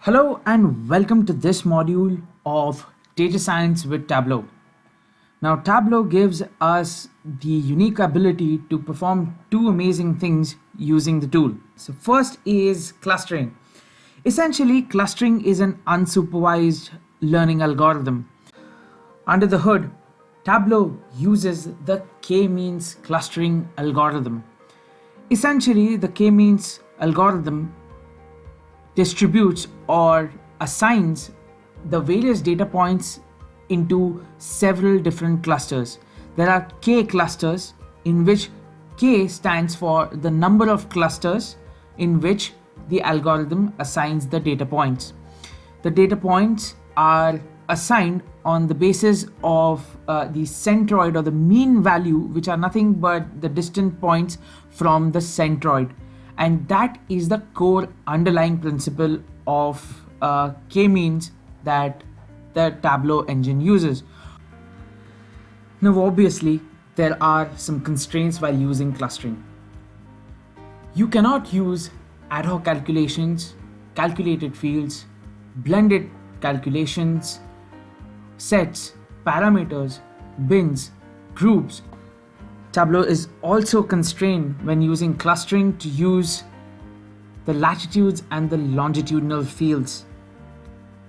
Hello and welcome to this module of Data Science with Tableau. Now, Tableau gives us the unique ability to perform two amazing things using the tool. So first is clustering. Essentially, clustering is an unsupervised learning algorithm. Under the hood, Tableau uses the k-means clustering algorithm. Essentially, the k-means algorithm distributes or assigns the various data points into several different clusters. There are K clusters in which K stands for the number of clusters in which the algorithm assigns the data points. The data points are assigned on the basis of the centroid or the mean value, which are nothing but the distant points from the centroid. And that is the core underlying principle of k-means that the Tableau engine uses. Now, obviously, there are some constraints while using clustering. You cannot use ad hoc calculations, calculated fields, blended calculations, sets, parameters, bins, groups. Tableau is also constrained when using clustering to use the latitudes and the longitudinal fields.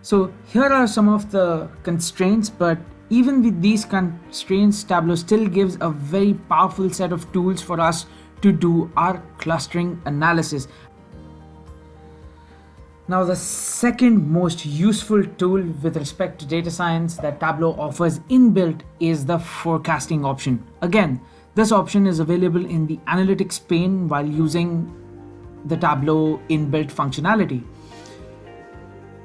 So here are some of the constraints, but even with these constraints, Tableau still gives a very powerful set of tools for us to do our clustering analysis. Now, the second most useful tool with respect to data science that Tableau offers inbuilt is the forecasting option. Again, this option is available in the analytics pane while using the Tableau inbuilt functionality.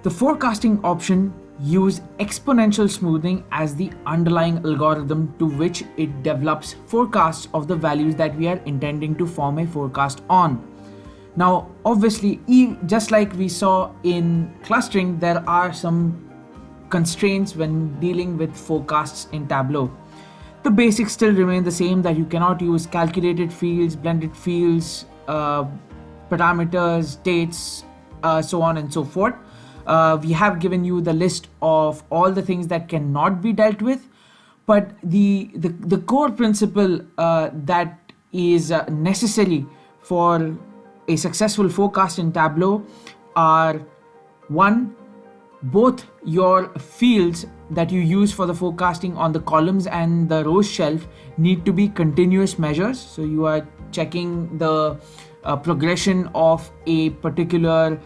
The forecasting option uses exponential smoothing as the underlying algorithm to which it develops forecasts of the values that we are intending to form a forecast on. Now, obviously, just like we saw in clustering, there are some constraints when dealing with forecasts in Tableau. The basics still remain the same, that you cannot use calculated fields, blended fields, parameters, dates, so on and so forth. We have given you the list of all the things that cannot be dealt with, but the core principle that is necessary for a successful forecast in Tableau are: one, both your fields that you use for the forecasting on the columns and the rows shelf need to be continuous measures. So you are checking the progression of a particular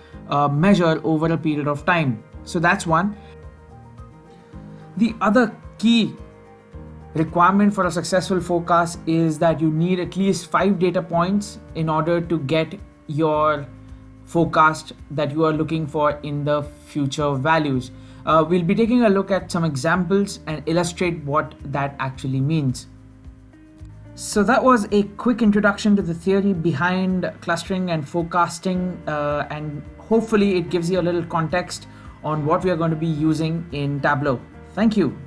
measure over a period of time. So that's one. The other key requirement for a successful forecast is that you need at least 5 data points in order to get your forecast that you are looking for in the future values. We'll be taking a look at some examples and illustrate what that actually means. So that was a quick introduction to the theory behind clustering and forecasting, and hopefully it gives you a little context on what we are going to be using in Tableau. Thank you.